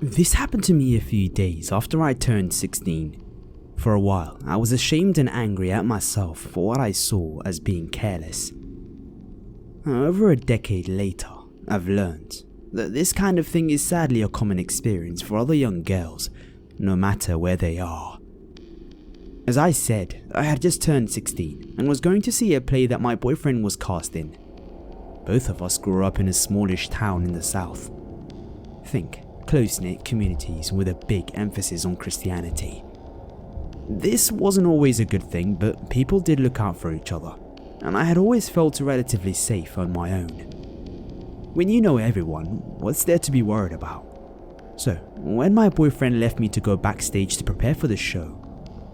This happened to me a few days after I turned 16. For a while, I was ashamed and angry at myself for what I saw as being careless. Over a decade later, I've learned that this kind of thing is sadly a common experience for other young girls, no matter where they are. As I said, I had just turned 16 and was going to see a play that my boyfriend was cast in. Both of us grew up in a smallish town in the south. Think close-knit communities with a big emphasis on Christianity. This wasn't always a good thing, but people did look out for each other, and I had always felt relatively safe on my own. When you know everyone, what's there to be worried about? So, when my boyfriend left me to go backstage to prepare for the show,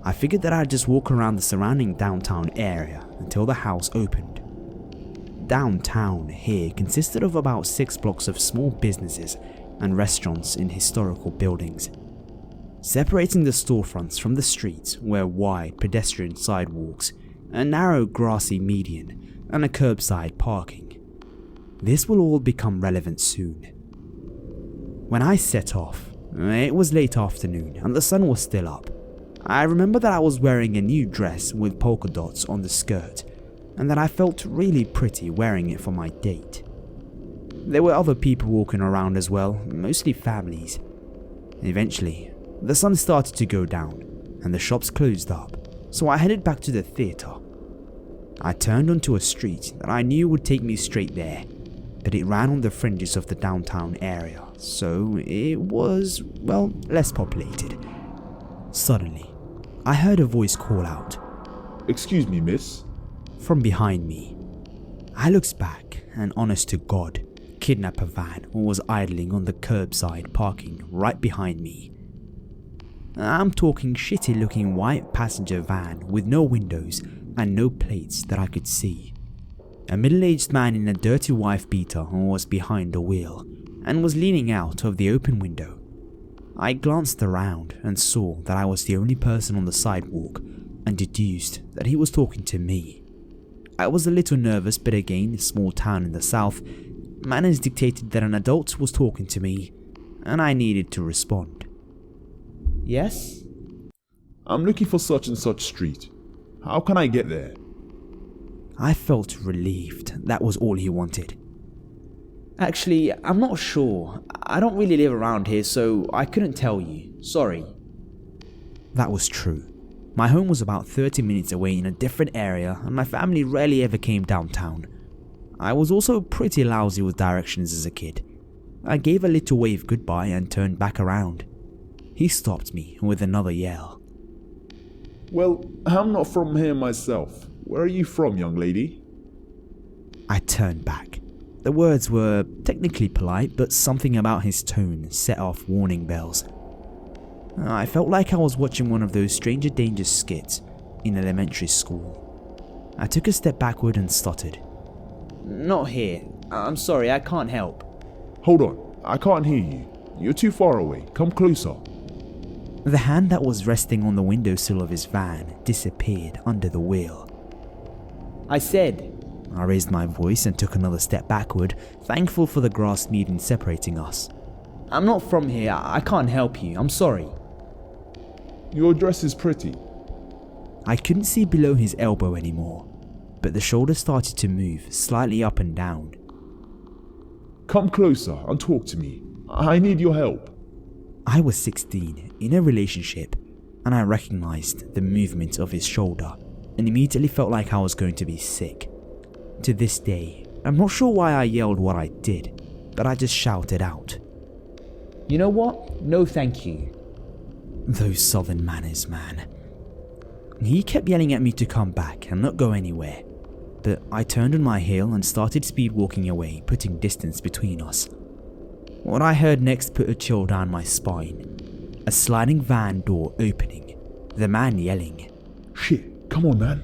I figured that I'd just walk around the surrounding downtown area until the house opened. Downtown here consisted of about 6 blocks of small businesses and restaurants in historical buildings. Separating the storefronts from the streets were wide pedestrian sidewalks, a narrow grassy median, and a curbside parking. This will all become relevant soon. When I set off, it was late afternoon and the sun was still up. I remember that I was wearing a new dress with polka dots on the skirt, and that I felt really pretty wearing it for my date. There were other people walking around as well, mostly families. Eventually, the sun started to go down and the shops closed up, so I headed back to the theatre. I turned onto a street that I knew would take me straight there, but it ran on the fringes of the downtown area, so it was, well, less populated. Suddenly, I heard a voice call out, "Excuse me, miss," from behind me. I looked back, and honest to God, kidnapper van was idling on the curbside parking right behind me. I'm talking shitty looking white passenger van with no windows and no plates that I could see. A middle-aged man in a dirty wife beater was behind the wheel and was leaning out of the open window. I glanced around and saw that I was the only person on the sidewalk and deduced that he was talking to me. I was a little nervous, but again, a small town in the south, manners dictated that an adult was talking to me and I needed to respond. "Yes?" "I'm looking for such and such street. How can I get there?" I felt relieved that was all he wanted. "Actually, I'm not sure. I don't really live around here, so I couldn't tell you. Sorry." That was true. My home was about 30 minutes away in a different area, and my family rarely ever came downtown. I was also pretty lousy with directions as a kid. I gave a little wave goodbye and turned back around. He stopped me with another yell. "Well, I'm not from here myself. Where are you from, young lady?" I turned back. The words were technically polite, but something about his tone set off warning bells. I felt like I was watching one of those Stranger Danger skits in elementary school. I took a step backward and stuttered. "Not here. I'm sorry, I can't help." "Hold on, I can't hear you. You're too far away. Come closer." The hand that was resting on the windowsill of his van disappeared under the wheel. "I said," I raised my voice and took another step backward, thankful for the grass median separating us. "I'm not from here. I can't help you. I'm sorry." "Your dress is pretty." I couldn't see below his elbow anymore, but the shoulder started to move slightly up and down. "Come closer and talk to me. I need your help." I was 16, in a relationship, and I recognized the movement of his shoulder and immediately felt like I was going to be sick. To this day, I'm not sure why I yelled what I did, but I just shouted out, "You know what? No thank you." Those southern manners, man. He kept yelling at me to come back and not go anywhere, but I turned on my heel and started speed walking away, putting distance between us. What I heard next put a chill down my spine. A sliding van door opening, the man yelling, "Shit, come on, man."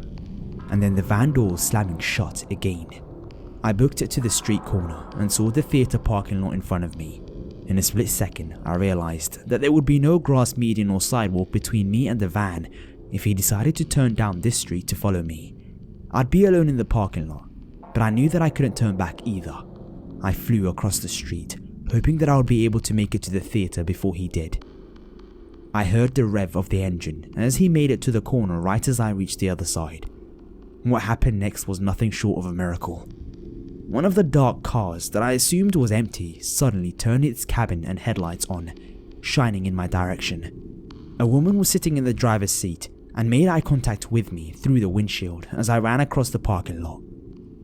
and then the van door slamming shut again. I booked it to the street corner and saw the theatre parking lot in front of me. In a split second, I realized that there would be no grass median or sidewalk between me and the van if he decided to turn down this street to follow me. I'd be alone in the parking lot, but I knew that I couldn't turn back either. I flew across the street, hoping that I would be able to make it to the theatre before he did. I heard the rev of the engine as he made it to the corner right as I reached the other side. What happened next was nothing short of a miracle. One of the dark cars that I assumed was empty suddenly turned its cabin and headlights on, shining in my direction. A woman was sitting in the driver's seat and made eye contact with me through the windshield as I ran across the parking lot.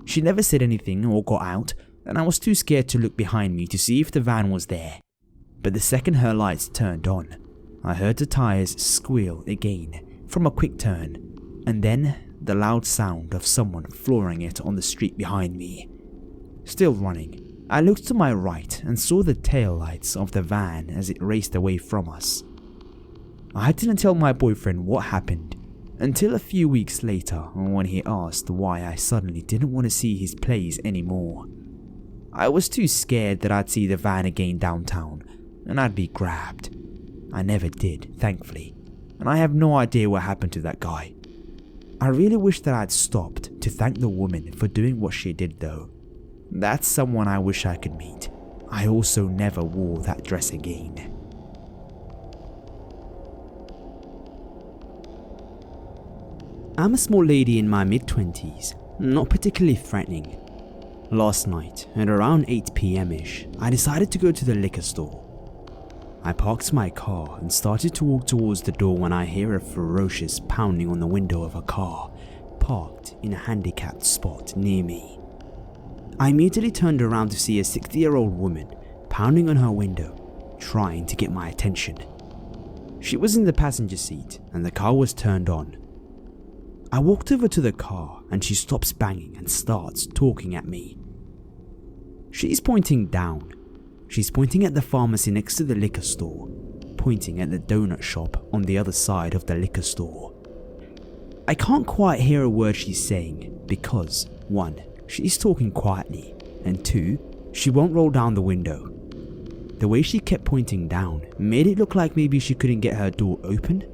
She never said anything or got out, and I was too scared to look behind me to see if the van was there. But the second her lights turned on, I heard the tires squeal again from a quick turn, and then the loud sound of someone flooring it on the street behind me. Still running, I looked to my right and saw the tail lights of the van as it raced away from us. I didn't tell my boyfriend what happened until a few weeks later when he asked why I suddenly didn't want to see his plays anymore. I was too scared that I'd see the van again downtown and I'd be grabbed. I never did, thankfully, and I have no idea what happened to that guy. I really wish that I'd stopped to thank the woman for doing what she did though. That's someone I wish I could meet. I also never wore that dress again. I'm a small lady in my mid-20s, not particularly threatening. Last night, at around 8 p.m-ish, I decided to go to the liquor store. I parked my car and started to walk towards the door when I hear a ferocious pounding on the window of a car parked in a handicapped spot near me. I immediately turned around to see a 60-year-old woman pounding on her window, trying to get my attention. She was in the passenger seat and the car was turned on. I walked over to the car and she stops banging and starts talking at me. She's pointing down. She's pointing at the pharmacy next to the liquor store, pointing at the donut shop on the other side of the liquor store. I can't quite hear a word she's saying because 1, she's talking quietly, and 2, she won't roll down the window. The way she kept pointing down made it look like maybe she couldn't get her door open.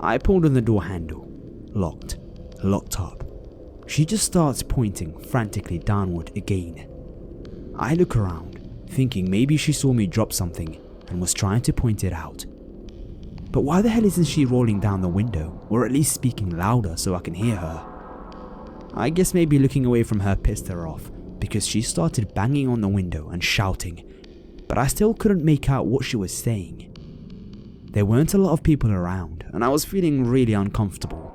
I pulled on the door handle. Locked up. She just starts pointing frantically downward again. I look around, thinking maybe she saw me drop something and was trying to point it out. But why the hell isn't she rolling down the window, or at least speaking louder so I can hear her? I guess maybe looking away from her pissed her off, because she started banging on the window and shouting, but I still couldn't make out what she was saying. There weren't a lot of people around, and I was feeling really uncomfortable.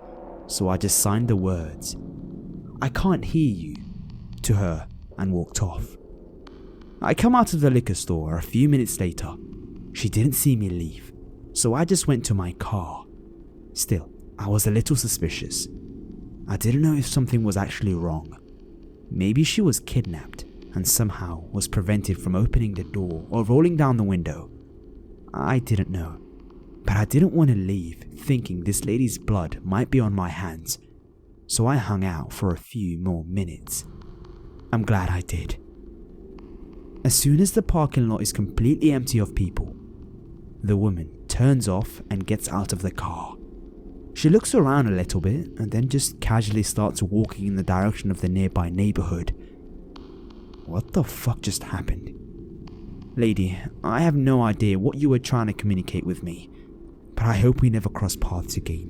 So I just signed the words, "I can't hear you," to her and walked off. I come out of the liquor store a few minutes later. She didn't see me leave, so I just went to my car. Still, I was a little suspicious. I didn't know if something was actually wrong. Maybe she was kidnapped and somehow was prevented from opening the door or rolling down the window. I didn't know. But I didn't want to leave thinking this lady's blood might be on my hands, so I hung out for a few more minutes. I'm glad I did. As soon as the parking lot is completely empty of people, the woman turns off and gets out of the car. She looks around a little bit and then just casually starts walking in the direction of the nearby neighborhood. What the fuck just happened? Lady, I have no idea what you were trying to communicate with me, but I hope we never cross paths again.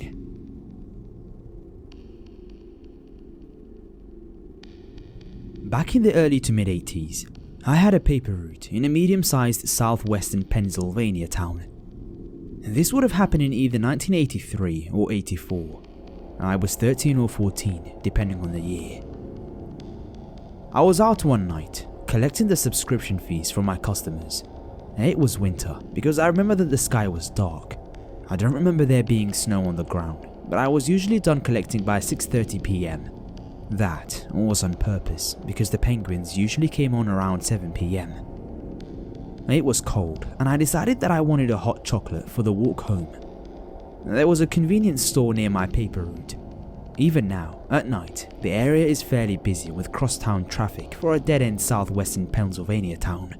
Back in the early to mid-80s, I had a paper route in a medium-sized southwestern Pennsylvania town. This would have happened in either 1983 or 84. I was 13 or 14, depending on the year. I was out one night, collecting the subscription fees from my customers. It was winter, because I remember that the sky was dark. I don't remember there being snow on the ground, but I was usually done collecting by 6:30 p.m. That was on purpose, because the penguins usually came on around 7 p.m. It was cold, and I decided that I wanted a hot chocolate for the walk home. There was a convenience store near my paper route. Even now, at night, the area is fairly busy with crosstown traffic for a dead-end southwestern Pennsylvania town.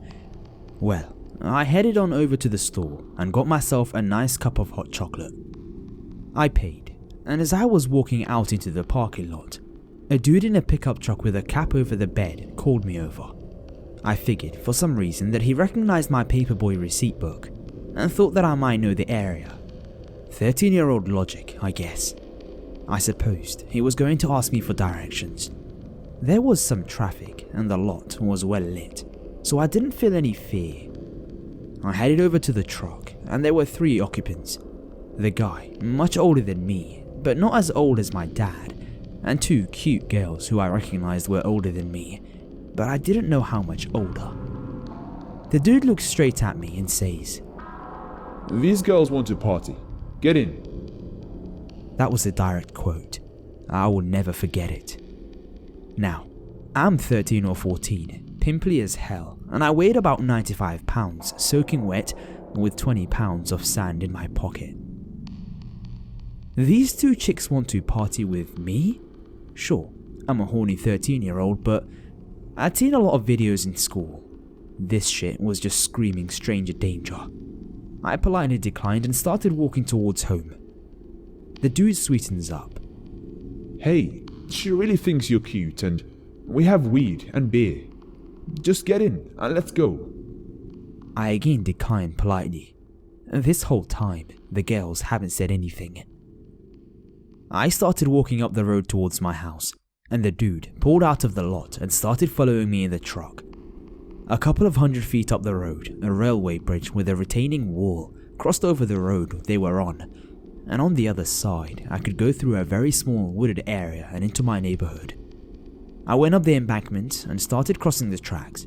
Well, I headed on over to the store and got myself a nice cup of hot chocolate. I paid, and as I was walking out into the parking lot, a dude in a pickup truck with a cap over the bed called me over. I figured for some reason that he recognized my paperboy receipt book and thought that I might know the area. 13-year-old logic, I guess. I supposed he was going to ask me for directions. There was some traffic and the lot was well lit, so I didn't feel any fear. I headed over to the truck and there were 3 occupants. The guy, much older than me, but not as old as my dad, and 2 cute girls who I recognized were older than me, but I didn't know how much older. The dude looks straight at me and says, "These girls want to party. Get in." That was a direct quote. I will never forget it. Now, I'm 13 or 14, pimply as hell, and I weighed about 95 pounds, soaking wet, with 20 pounds of sand in my pocket. These 2 chicks want to party with me? Sure, I'm a horny 13-year-old, but I'd seen a lot of videos in school. This shit was just screaming stranger danger. I politely declined and started walking towards home. The dude sweetens up. "Hey, she really thinks you're cute and we have weed and beer. Just get in and let's go." I again declined politely. This whole time, the girls haven't said anything. I started walking up the road towards my house, and the dude pulled out of the lot and started following me in the truck. A couple of 100 feet up the road, a railway bridge with a retaining wall crossed over the road they were on, and on the other side I could go through a very small wooded area and into my neighborhood. I went up the embankment and started crossing the tracks.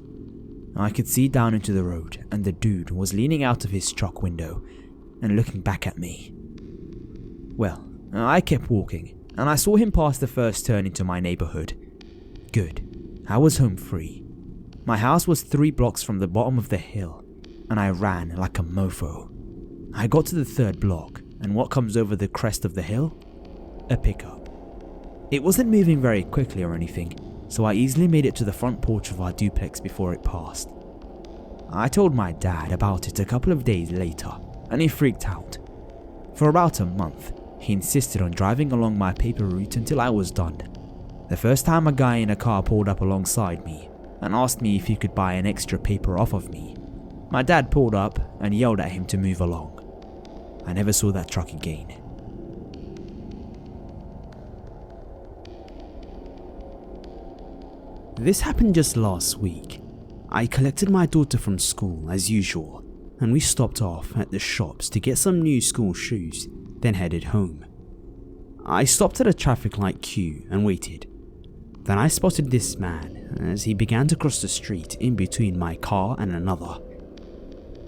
I could see down into the road, and the dude was leaning out of his truck window and looking back at me. Well, I kept walking, and I saw him pass the first turn into my neighborhood. Good, I was home free. My house was 3 blocks from the bottom of the hill, and I ran like a mofo. I got to the 3rd block, and what comes over the crest of the hill? A pickup. It wasn't moving very quickly or anything, so I easily made it to the front porch of our duplex before it passed. I told my dad about it a couple of days later, and he freaked out. For about a month, he insisted on driving along my paper route until I was done. The first time a guy in a car pulled up alongside me and asked me if he could buy an extra paper off of me, my dad pulled up and yelled at him to move along. I never saw that truck again. This happened just last week. I collected my daughter from school as usual, and we stopped off at the shops to get some new school shoes, then headed home. I stopped at a traffic light queue and waited. Then I spotted this man as he began to cross the street in between my car and another.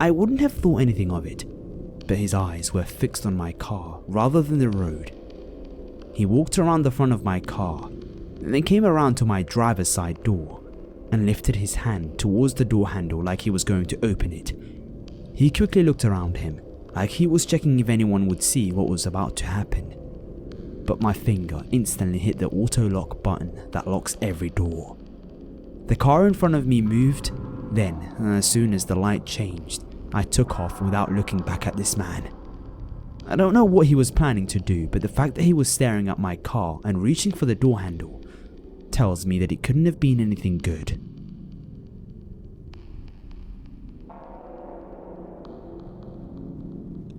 I wouldn't have thought anything of it, but his eyes were fixed on my car rather than the road. He walked around the front of my car and then came around to my driver's side door and lifted his hand towards the door handle like he was going to open it. He quickly looked around him like he was checking if anyone would see what was about to happen. But my finger instantly hit the auto lock button that locks every door. The car in front of me moved, then as soon as the light changed, I took off without looking back at this man. I don't know what he was planning to do, but the fact that he was staring at my car and reaching for the door handle tells me that it couldn't have been anything good.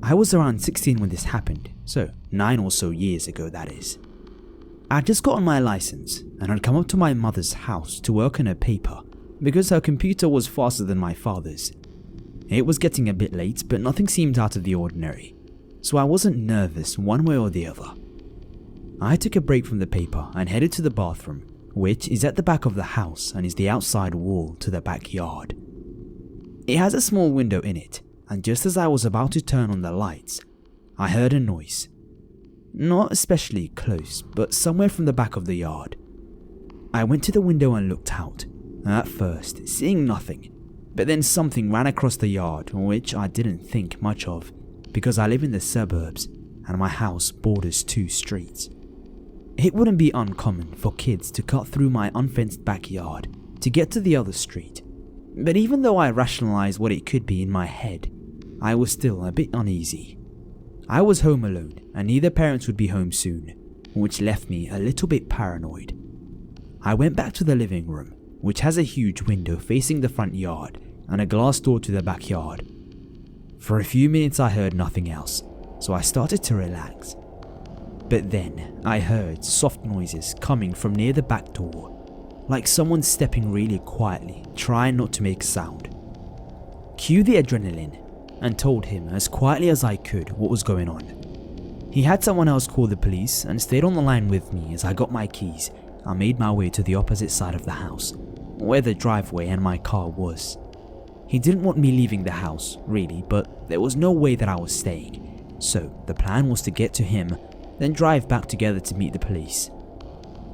I was around 16 when this happened, so 9 or so years ago that is. I'd just gotten my license and I'd come up to my mother's house to work on her paper because her computer was faster than my father's. It was getting a bit late, but nothing seemed out of the ordinary, so I wasn't nervous one way or the other. I took a break from the paper and headed to the bathroom, which is at the back of the house and is the outside wall to the backyard. It has a small window in it, and just as I was about to turn on the lights, I heard a noise. Not especially close, but somewhere from the back of the yard. I went to the window and looked out, at first seeing nothing, but then something ran across the yard, which I didn't think much of because I live in the suburbs and my house borders 2 streets. It wouldn't be uncommon for kids to cut through my unfenced backyard to get to the other street, but even though I rationalized what it could be in my head, I was still a bit uneasy. I was home alone and neither parents would be home soon, which left me a little bit paranoid. I went back to the living room which has a huge window facing the front yard and a glass door to the backyard. For a few minutes I heard nothing else, so I started to relax. But then I heard soft noises coming from near the back door, like someone stepping really quietly, trying not to make a sound. Cue the adrenaline, and told him as quietly as I could what was going on. He had someone else call the police and stayed on the line with me as I got my keys and made my way to the opposite side of the house, where the driveway and my car was. He didn't want me leaving the house, really, but there was no way that I was staying, so the plan was to get to him, then drive back together to meet the police.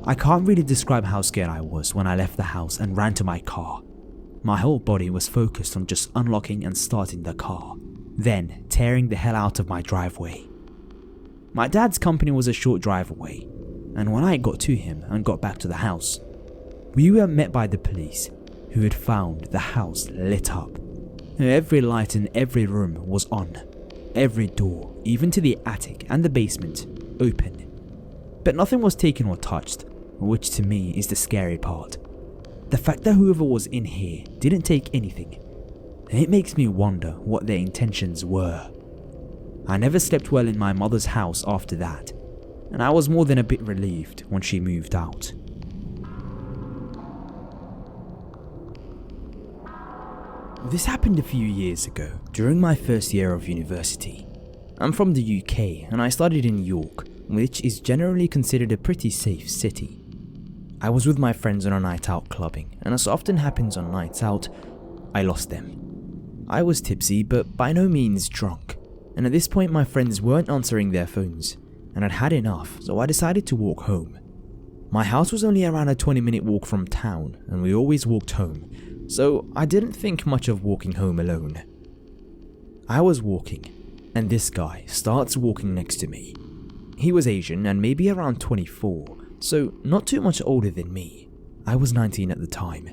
I can't really describe how scared I was when I left the house and ran to my car. My whole body was focused on just unlocking and starting the car, then tearing the hell out of my driveway. My dad's company was a short drive away, and when I got to him and got back to the house, we were met by the police, who had found the house lit up. Every light in every room was on, every door, even to the attic and the basement, open. But nothing was taken or touched, which to me is the scary part. The fact that whoever was in here didn't take anything, it makes me wonder what their intentions were. I never slept well in my mother's house after that, and I was more than a bit relieved when she moved out. This happened a few years ago, during my first year of university. I'm from the UK and I studied in York, which is generally considered a pretty safe city. I was with my friends on a night out clubbing, and as often happens on nights out, I lost them. I was tipsy but by no means drunk, and at this point my friends weren't answering their phones, and I'd had enough, so I decided to walk home. My house was only around a 20-minute walk from town, and we always walked home, so I didn't think much of walking home alone. I was walking, and this guy starts walking next to me. He was Asian and maybe around 24, so not too much older than me. I was 19 at the time.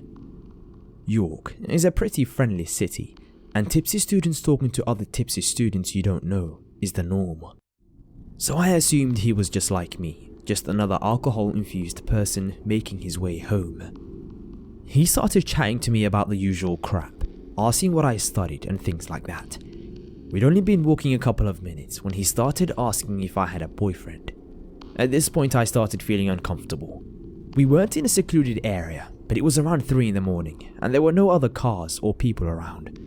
York is a pretty friendly city, and tipsy students talking to other tipsy students you don't know is the norm. So I assumed he was just like me, just another alcohol-infused person making his way home. He started chatting to me about the usual crap, asking what I studied and things like that. We'd only been walking a couple of minutes when he started asking if I had a boyfriend. At this point I started feeling uncomfortable. We weren't in a secluded area, but it was around 3 in the morning and there were no other cars or people around.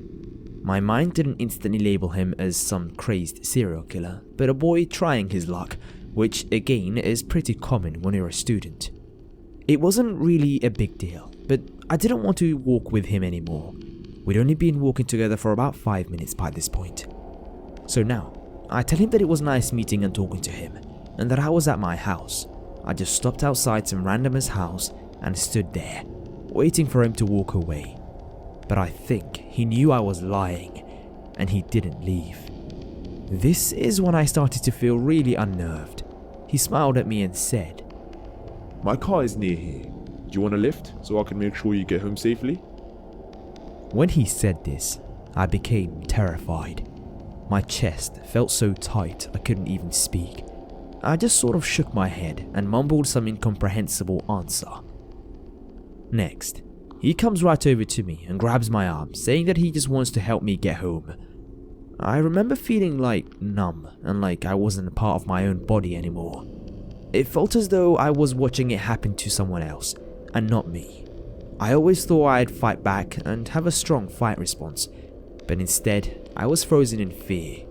My mind didn't instantly label him as some crazed serial killer, but a boy trying his luck, which again is pretty common when you're a student. It wasn't really a big deal, but I didn't want to walk with him anymore. We'd only been walking together for about 5 minutes by this point. So now, I tell him that it was nice meeting and talking to him, and that I was at my house. I just stopped outside some randomer's house and stood there, waiting for him to walk away. But I think he knew I was lying, and he didn't leave. This is when I started to feel really unnerved. He smiled at me and said, "My car is near here. Do you want a lift so I can make sure you get home safely?" When he said this, I became terrified. My chest felt so tight I couldn't even speak. I just sort of shook my head and mumbled some incomprehensible answer. Next, he comes right over to me and grabs my arm, saying that he just wants to help me get home. I remember feeling like numb and like I wasn't a part of my own body anymore. It felt as though I was watching it happen to someone else and not me. I always thought I'd fight back and have a strong fight response, but instead I was frozen in fear.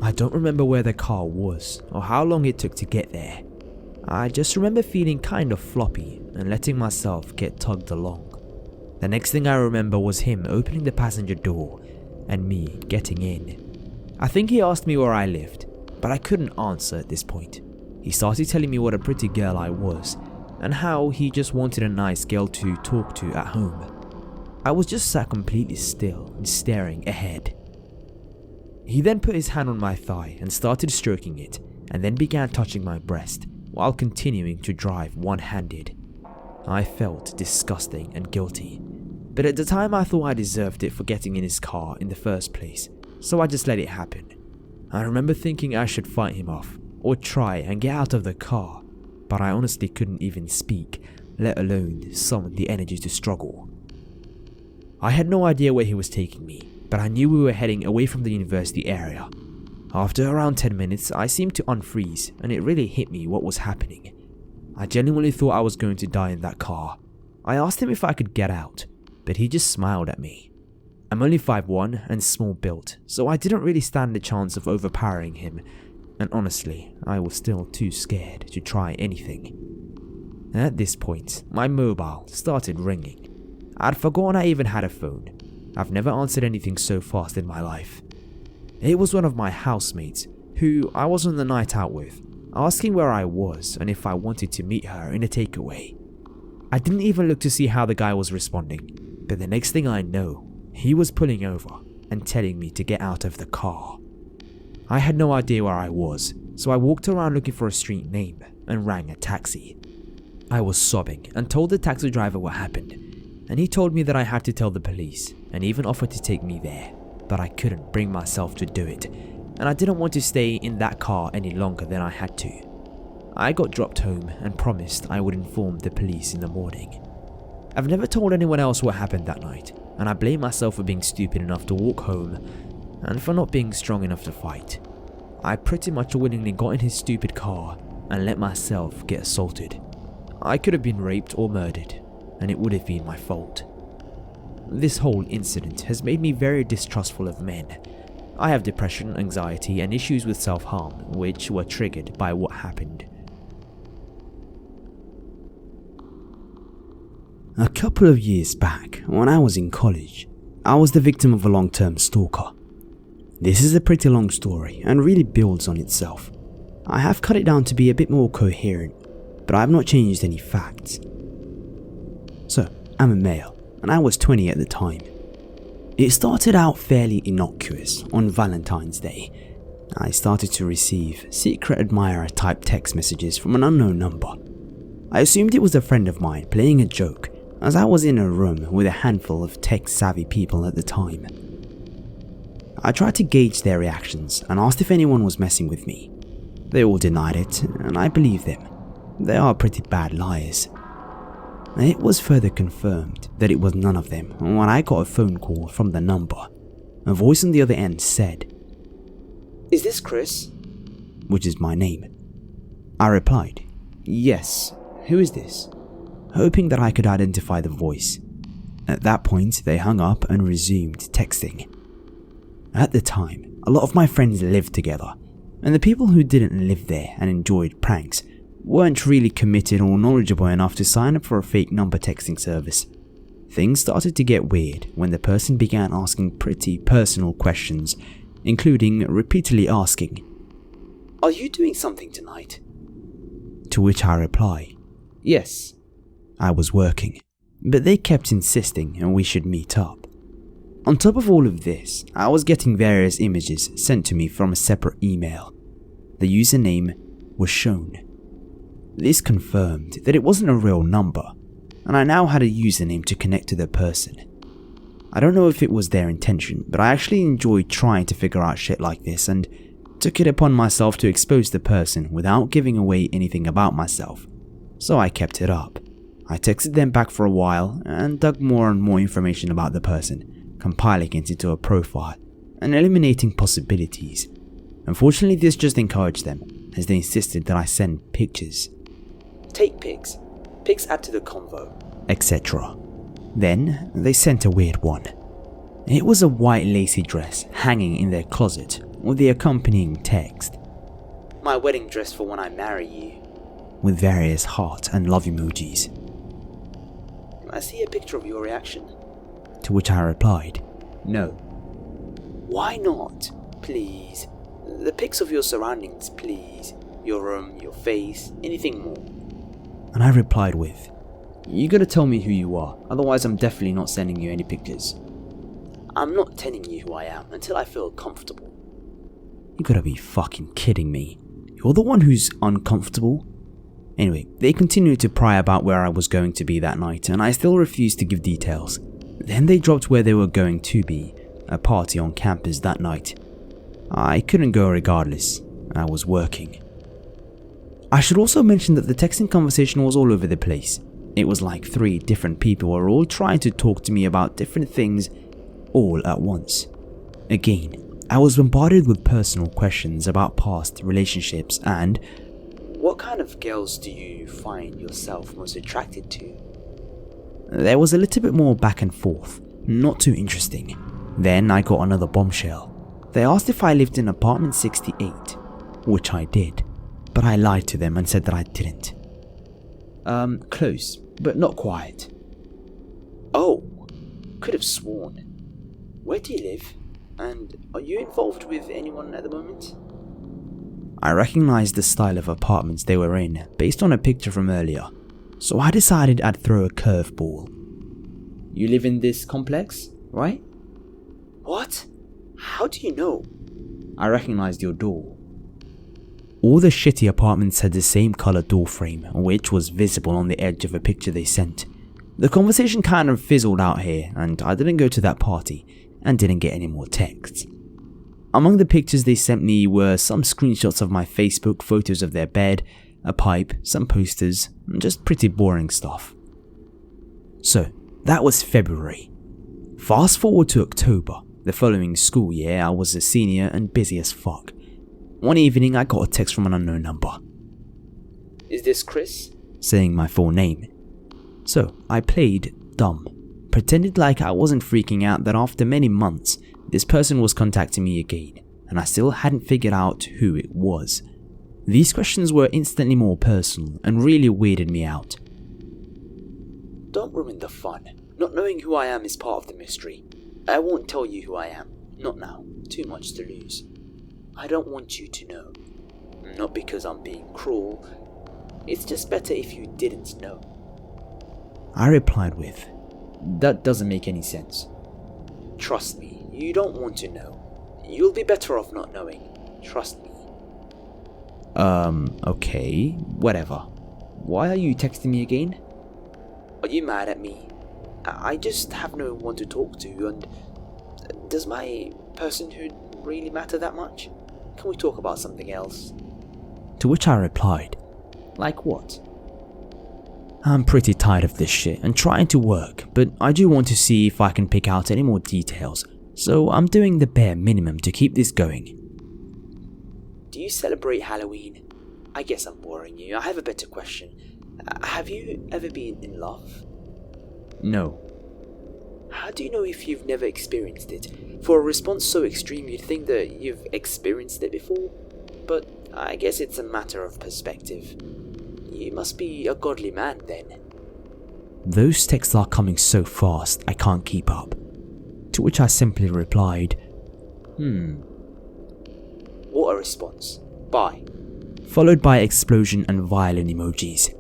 I don't remember where the car was or how long it took to get there. I just remember feeling kind of floppy and letting myself get tugged along. The next thing I remember was him opening the passenger door and me getting in. I think he asked me where I lived, but I couldn't answer at this point. He started telling me what a pretty girl I was and how he just wanted a nice girl to talk to at home. I was just sat completely still and staring ahead. He then put his hand on my thigh and started stroking it, and then began touching my breast while continuing to drive one-handed. I felt disgusting and guilty, but at the time I thought I deserved it for getting in his car in the first place, so I just let it happen. I remember thinking I should fight him off or try and get out of the car, but I honestly couldn't even speak let alone summon the energy to struggle. I had no idea where he was taking me, but I knew we were heading away from the university area. After around 10 minutes, I seemed to unfreeze, and it really hit me what was happening. I genuinely thought I was going to die in that car. I asked him if I could get out, but he just smiled at me. I'm only 5'1" and small built, so I didn't really stand a chance of overpowering him, and honestly, I was still too scared to try anything. At this point, my mobile started ringing. I'd forgotten I even had a phone. I've never answered anything so fast in my life. It was one of my housemates, who I was on the night out with, asking where I was and if I wanted to meet her in a takeaway. I didn't even look to see how the guy was responding, but the next thing I know, he was pulling over and telling me to get out of the car. I had no idea where I was, so I walked around looking for a street name and rang a taxi. I was sobbing and told the taxi driver what happened, and he told me that I had to tell the police and even offered to take me there, but I couldn't bring myself to do it, and I didn't want to stay in that car any longer than I had to. I got dropped home and promised I would inform the police in the morning. I've never told anyone else what happened that night, and I blame myself for being stupid enough to walk home and for not being strong enough to fight. I pretty much willingly got in his stupid car and let myself get assaulted. I could have been raped or murdered, and it would have been my fault. This whole incident has made me very distrustful of men. I have depression, anxiety, and issues with self-harm, which were triggered by what happened. A couple of years back, when I was in college, I was the victim of a long-term stalker. This is a pretty long story and really builds on itself. I have cut it down to be a bit more coherent, but I have not changed any facts. So, I'm a male, and I was 20 at the time. It started out fairly innocuous on Valentine's Day. I started to receive secret admirer type text messages from an unknown number. I assumed it was a friend of mine playing a joke, as I was in a room with a handful of tech-savvy people at the time. I tried to gauge their reactions and asked if anyone was messing with me. They all denied it, and I believed them. They are pretty bad liars. It was further confirmed that it was none of them when I got a phone call from the number. A voice on the other end said, "Is this Chris?" which is my name. I replied, "Yes, who is this?" hoping that I could identify the voice. At that point, they hung up and resumed texting. At the time, a lot of my friends lived together, and the people who didn't live there and enjoyed pranks weren't really committed or knowledgeable enough to sign up for a fake number texting service. Things started to get weird when the person began asking pretty personal questions, including repeatedly asking, "Are you doing something tonight?" To which I reply, "Yes, I was working," but they kept insisting and we should meet up. On top of all of this, I was getting various images sent to me from a separate email. The username was shown. This confirmed that it wasn't a real number, and I now had a username to connect to the person. I don't know if it was their intention, but I actually enjoyed trying to figure out shit like this and took it upon myself to expose the person without giving away anything about myself, so I kept it up. I texted them back for a while and dug more and more information about the person, compiling it into a profile and eliminating possibilities. Unfortunately, this just encouraged them, as they insisted that I send pictures. "Take pics add to the convo," etc. Then they sent a weird one. It was a white lacy dress hanging in their closet with the accompanying text, "My wedding dress for when I marry you," with various heart and love emojis. "Can I see a picture of your reaction?" To which I replied, "No." "Why not? Please. The pics of your surroundings, please. Your room, your face, anything more." And I replied with, "You gotta tell me who you are, otherwise I'm definitely not sending you any pictures." "I'm not telling you who I am until I feel comfortable." You gotta be fucking kidding me. You're the one who's uncomfortable? Anyway, they continued to pry about where I was going to be that night, and I still refused to give details. Then they dropped where they were going to be, a party on campus that night. I couldn't go regardless, I was working. I should also mention that the texting conversation was all over the place. It was like 3 different people were all trying to talk to me about different things all at once. Again, I was bombarded with personal questions about past relationships and what kind of girls do you find yourself most attracted to? There was a little bit more back and forth, not too interesting. Then I got another bombshell. They asked if I lived in apartment 68, which I did, but I lied to them and said that I didn't. Close, but not quite. Oh, could have sworn. Where do you live? And are you involved with anyone at the moment? I recognized the style of apartments they were in based on a picture from earlier, so I decided I'd throw a curveball. You live in this complex, right? What? How do you know? I recognized your door. All the shitty apartments had the same color door frame, which was visible on the edge of a picture they sent. The conversation kind of fizzled out here, and I didn't go to that party and didn't get any more texts. Among the pictures they sent me were some screenshots of my Facebook, photos of their bed, a pipe, some posters, and just pretty boring stuff. So, that was February. Fast forward to October. The following school year, I was a senior and busy as fuck. One evening, I got a text from an unknown number. Is this Chris? Saying my full name. So, I played dumb. Pretended like I wasn't freaking out that after many months, this person was contacting me again, and I still hadn't figured out who it was. These questions were instantly more personal and really weirded me out. Don't ruin the fun. Not knowing who I am is part of the mystery. I won't tell you who I am. Not now. Too much to lose. I don't want you to know. Not because I'm being cruel. It's just better if you didn't know. I replied with, that doesn't make any sense. Trust me, you don't want to know. You'll be better off not knowing. Trust me. Okay, whatever. Why are you texting me again? Are you mad at me? I just have no one to talk to, and does my personhood really matter that much? Can we talk about something else? To which I replied, like what? I'm pretty tired of this shit and trying to work, but I do want to see if I can pick out any more details, so I'm doing the bare minimum to keep this going. Do you celebrate Halloween? I guess I'm boring you. I have a better question. Have you ever been in love? No. How do you know if you've never experienced it? For a response so extreme, you'd think that you've experienced it before, but I guess it's a matter of perspective. You must be a godly man then. Those texts are coming so fast, I can't keep up. To which I simply replied, What a response. Bye. Followed by explosion and violin emojis.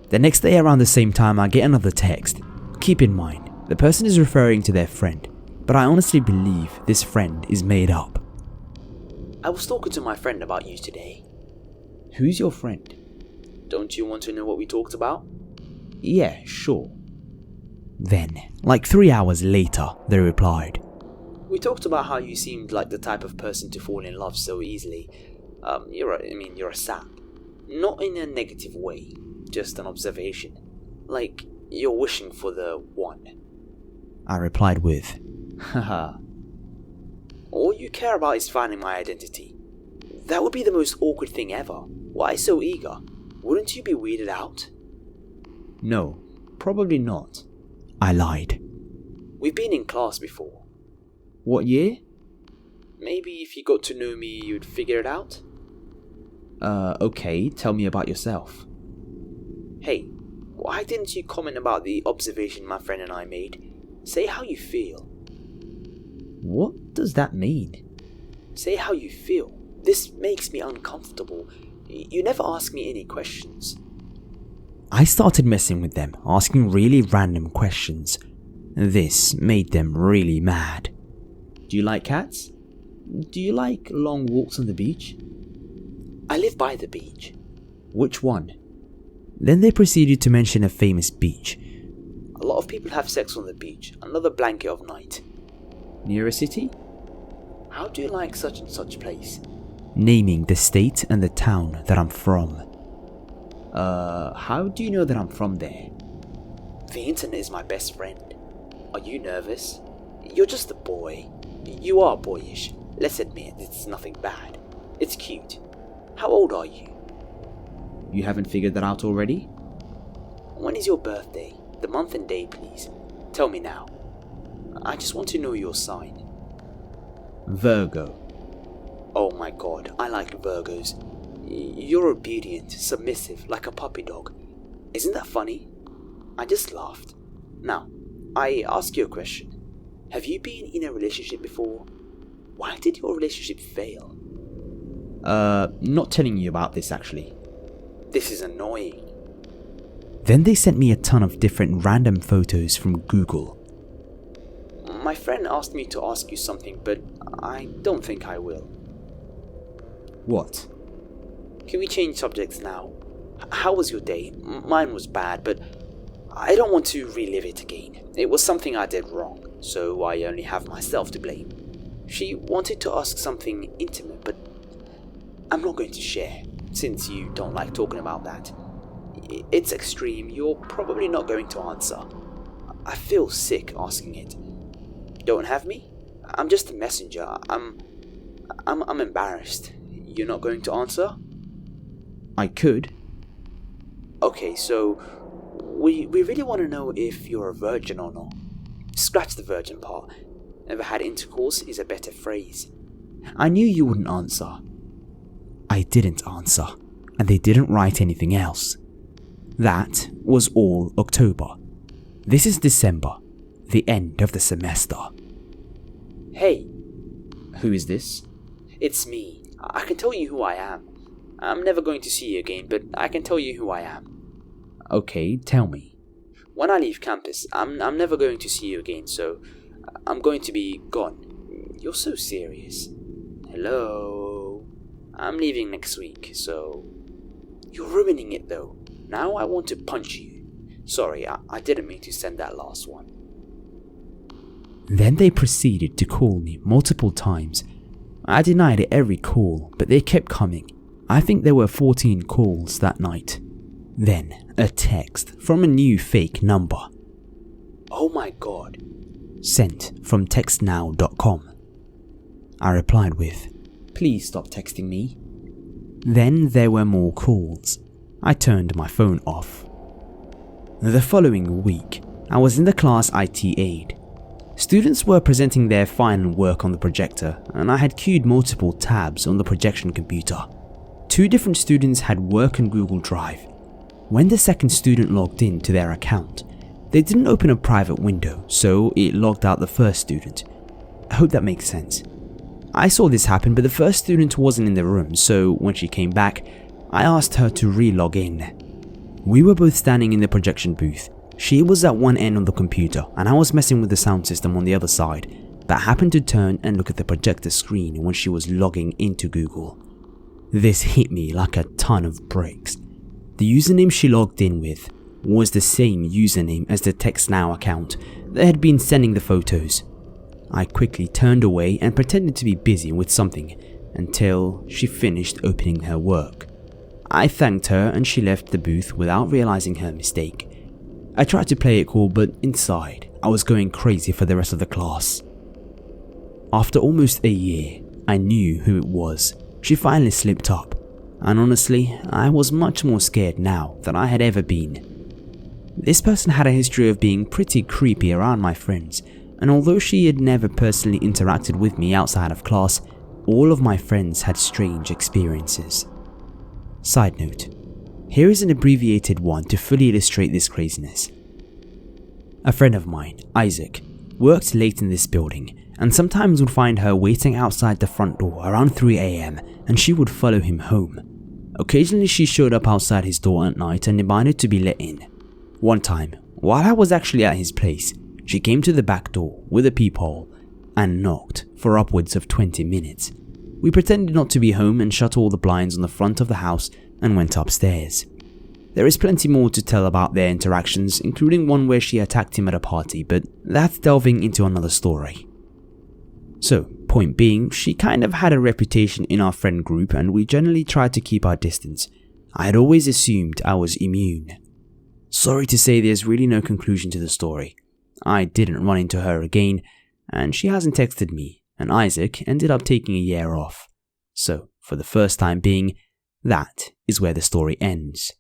The next day around the same time I get another text. Keep in mind, the person is referring to their friend, but I honestly believe this friend is made up. I was talking to my friend about you today. Who's your friend? Don't you want to know what we talked about? Yeah, sure. Then, like 3 hours later, they replied. We talked about how you seemed like the type of person to fall in love so easily. You're a sap. Not in a negative way, just an observation. Like, you're wishing for the one. I replied with, haha. All you care about is finding my identity. That would be the most awkward thing ever. Why so eager? Wouldn't you be weirded out? No, probably not. I lied. We've been in class before. What year? Maybe if you got to know me, you'd figure it out. Okay, tell me about yourself. Hey, why didn't you comment about the observation my friend and I made? Say how you feel. What does that mean? Say how you feel. This makes me uncomfortable. You never ask me any questions. I started messing with them, asking really random questions. This made them really mad. Do you like cats? Do you like long walks on the beach? I live by the beach. Which one? Then they proceeded to mention a famous beach. A lot of people have sex on the beach, another blanket of night. Near a city? How do you like such and such place? Naming the state and the town that I'm from. How do you know that I'm from there? The internet is my best friend. Are you nervous? You're just a boy. You are boyish. Let's admit, it's nothing bad. It's cute. How old are you? You haven't figured that out already? When is your birthday? The month and day, please. Tell me now. I just want to know your sign. Virgo. Oh my god, I like Virgos. You're obedient, submissive, like a puppy dog. Isn't that funny? I just laughed. Now, I ask you a question. Have you been in a relationship before? Why did your relationship fail? Not telling you about this actually. This is annoying. Then they sent me a ton of different random photos from Google. My friend asked me to ask you something, but I don't think I will. What? Can we change subjects now? How was your day? Mine was bad, but I don't want to relive it again. It was something I did wrong, so I only have myself to blame. She wanted to ask something intimate, but I'm not going to share, since you don't like talking about that. It's extreme, you're probably not going to answer. I feel sick asking it. Don't have me? I'm just a messenger. I'm embarrassed. You're not going to answer? I could. Okay, so we really want to know if you're a virgin or not. Scratch the virgin part. Never had intercourse is a better phrase. I knew you wouldn't answer. I didn't answer, and they didn't write anything else. That was all October. This is December, the end of the semester. Hey. Who is this? It's me. I can tell you who I am. I'm never going to see you again, but I can tell you who I am. Okay, tell me. When I leave campus, I'm never going to see you again, so I'm going to be gone. You're so serious. Hello? I'm leaving next week, so... You're ruining it though. Now I want to punch you. Sorry, I didn't mean to send that last one. Then they proceeded to call me multiple times. I denied it every call, but they kept coming. I think there were 14 calls that night. Then a text from a new fake number. Oh my god. Sent from textnow.com. I replied with, please stop texting me. Then there were more calls. I turned my phone off. The following week, I was in the class I TA'd. Students were presenting their final work on the projector, and I had queued multiple tabs on the projection computer. 2 different students had work on Google Drive. When the second student logged in to their account, they didn't open a private window, so it logged out the first student. I hope that makes sense. I saw this happen, but the first student wasn't in the room, so when she came back, I asked her to re-log in. We were both standing in the projection booth. She was at one end of the computer, and I was messing with the sound system on the other side, but happened to turn and look at the projector screen when she was logging into Google. This hit me like a ton of bricks. The username she logged in with was the same username as the TextNow account that had been sending the photos. I quickly turned away and pretended to be busy with something until she finished opening her work. I thanked her and she left the booth without realizing her mistake. I tried to play it cool, but inside, I was going crazy for the rest of the class. After almost a year, I knew who it was. She finally slipped up, and honestly, I was much more scared now than I had ever been. This person had a history of being pretty creepy around my friends, and although she had never personally interacted with me outside of class, all of my friends had strange experiences. Side note. Here is an abbreviated one to fully illustrate this craziness. A friend of mine, Isaac, worked late in this building and sometimes would find her waiting outside the front door around 3 AM and she would follow him home. Occasionally she showed up outside his door at night and demanded to be let in. One time, while I was actually at his place, she came to the back door with a peephole and knocked for upwards of 20 minutes. We pretended not to be home and shut all the blinds on the front of the house and went upstairs. There is plenty more to tell about their interactions, including one where she attacked him at a party, but that's delving into another story. So, point being, she kind of had a reputation in our friend group and we generally tried to keep our distance. I had always assumed I was immune. Sorry to say there's really no conclusion to the story. I didn't run into her again, and she hasn't texted me, and Isaac ended up taking a year off. So, for the first time being, that is where the story ends.